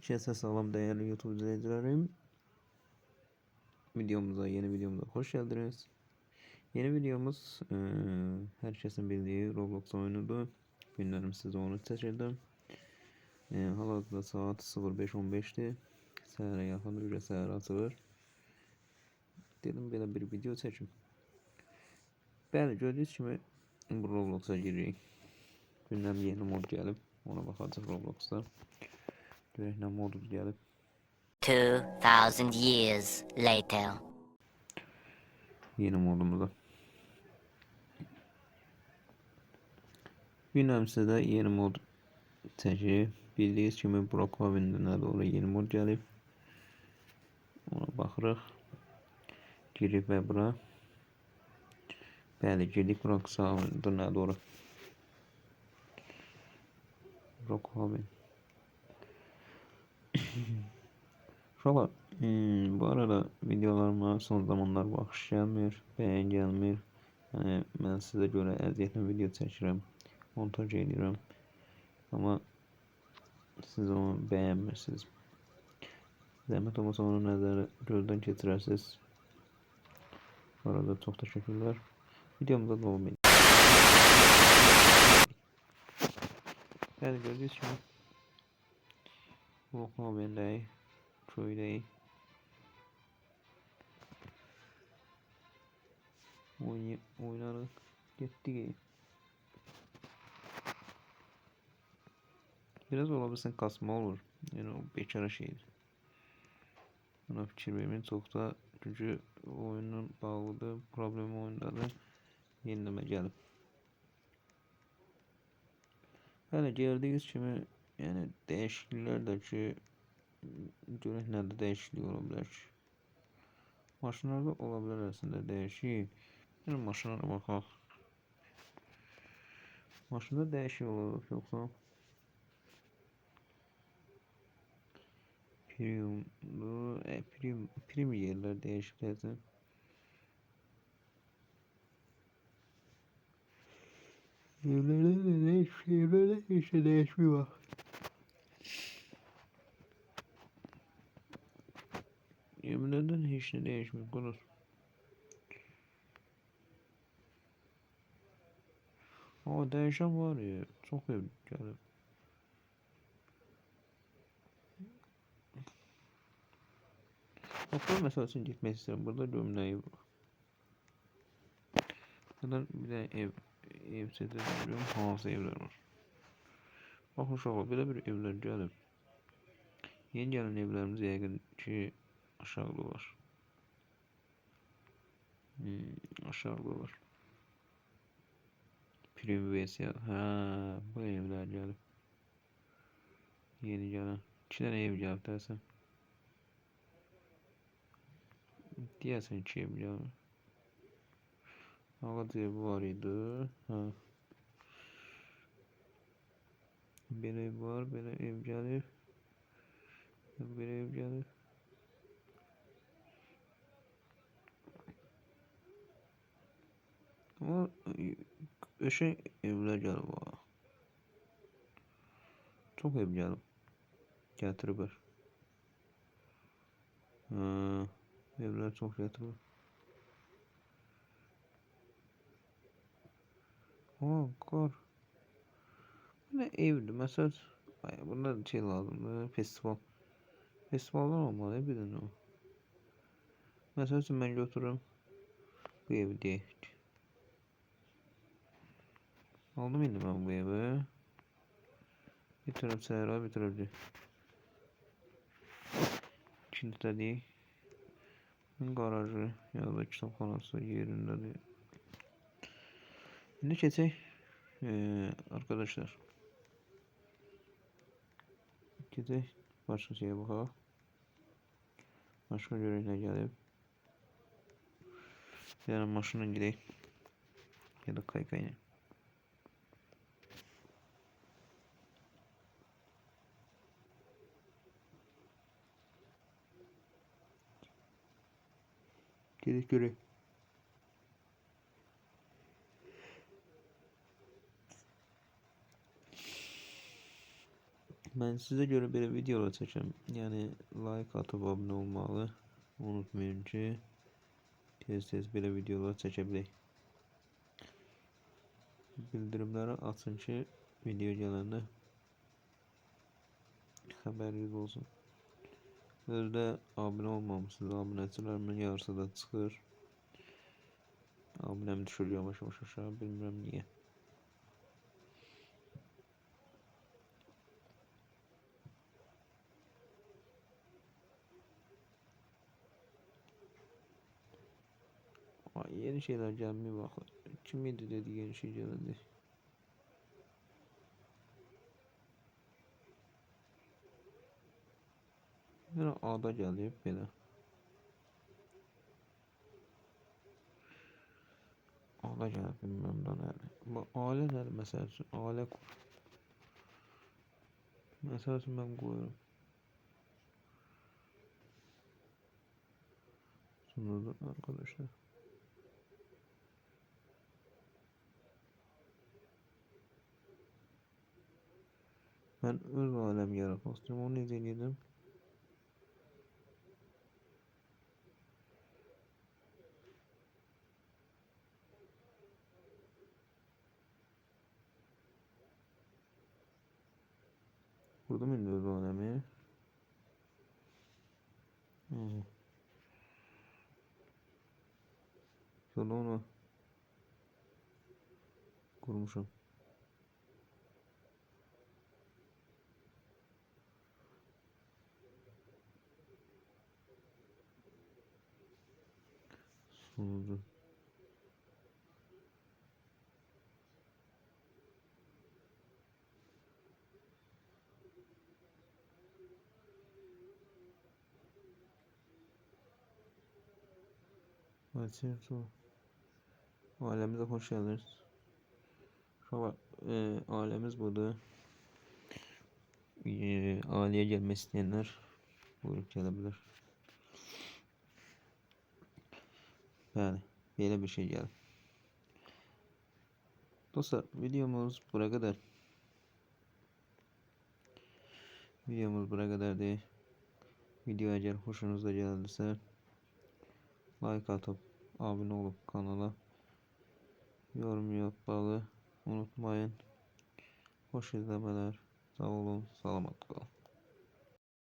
Herkese selam değerli YouTube izleyicilerim. Yeni videomuza hoş geldiniz. Yeni videomuz herkesin bildiği Roblox oyunudur. Günlerim size onu seçildim. Hal-hazırda saat 05:15'ti. Səhərə yaxın ücret səhər açılır. Dedim belə bir video çekim. Bəli, gördüyünüz kimi bu Roblox'a giririk. Gündən yeni mod gəlib. Ona baxacaq Roblox'da. Görək nə mod gəlib. 2000 years later. Yeni modumuza. Gündəmizdə də yeni mod çəkib. Bildiyiniz kimi Brookhaven'də doğru yeni mod gəlib. Ona baxırıq. Girib və bura. Bəli, girdik Brookhaven'də doğru. Brookhaven. Uşaqlar, bu arada videolarıma son zamanlar baxış gəlmir, bəyən gəlmir. Yəni, mən sizə görə əziyyətlə video çəkirəm, montaj edirəm. Amma siz onu bəyənmirsiniz. Zəhmət olmasa onu nəzərə gözdən keçirərsiniz. Bu arada çox təşəkkürlər. Videomuza davam edin. Bəli, gördüyünüz kimi Brookhaven'dəyik, köydəyik. Oynarıq, getdik. Biraz olabilirsin kasma olur. Yani o bekara şeydir. Buna fikir vermeyin. Çok da çünkü oyunun bağlıdır. Problemi oyundadır. Yenileme gelip. Böyle gördüğünüz kimi yani değişiklikler de ki görək nədə değişiklik olabilir ki. Maşınlarda olabilir aslında değişik. Yani maşınlara baxaq. Maşında değişik olur yoksa prim yerler değişik zaten. Evlerde hiç değişmiyor. Evlerden hiç ne değişmiyor. Konuş. Ama değişen var ya. Çok ev yani. Okul meselesini gitmek isterim. Burada gömleği var. Buradan bir de ev seçebiliyorum. Hansı evler var. Bakın uşaqlar, belə bir evler gəlib. Yeni gələn evlərimiz yəqin ki aşağıda var. Aşağıda var. Prim versiya. Ha, bu evler gəlib. Yeni gələn. 2 dənə ev gəlib dersen. Deyəsən 2 ev gəlib. Ağac evi var idi. Ha. Belə ev var, belə ev gəlir. Belə ev gəlir. Ama evlər gəlib ha. Çox ev gəlib. Gətiriblər. Evlər çox gətiriblər. Qar. Bu ne evdi? Mesela bunda şey lazım. Festival. Festivallar olmalı bir de o. Mesela ben götürürüm. Bu evi değil. Aldım indi ben bu evi. Bir taraf sehra, bir taraf değil. İkinci de değil. Garajı ya da kitapxanası yerinde değil. Şimdi geçək arkadaşlar. Gedək başqa şeyə baxaq. Başqa görək nə gəlib. Yəni maşına gedək. Ya da kaykayla. Gedək görək. Ben size göre bir videolar çekeceğim. Yani like atıp abone olmalı. Unutmayın ki tez bir videolar çekebileyim. Bildirimleri açın ki video gelende haberiniz olsun. Özde abone olmamışsınız. Abonəçilərimin yarısı da çıxır. Abunəm düşür yavaş yavaş aşağı. Bilmirəm niye. Yeni şeyler gelmeye bak. Kimiydi dedi yeni şey geldi. Yine A'da geldi belə. A'da geldi bilmem da nədir. Bu aile nədir məsəl üçün? Aile kur. Məsəl üçün mən qoyuram. Sunucu arkadaşlar. Ben öz alem yaratmak istiyorum. Onu necə edəcəm? Kurdum indi öz alemi. Sonra onu kurmuşum. Sunucu. Açayım sonra. Ailemize hoş geldiniz. Şu an ailemiz burada. Aileye gelmek isteyenler buyurup gelebilir. Yani böyle bir şey geldi. Dostlar videomuz buraya kadar. Videomuz buraya kadar değil. Video eğer hoşunuza geldiyse like atıp abone olup kanala yorum yapmayı unutmayın. Hoş izlemeler. Sağ olun. Selamat kalın.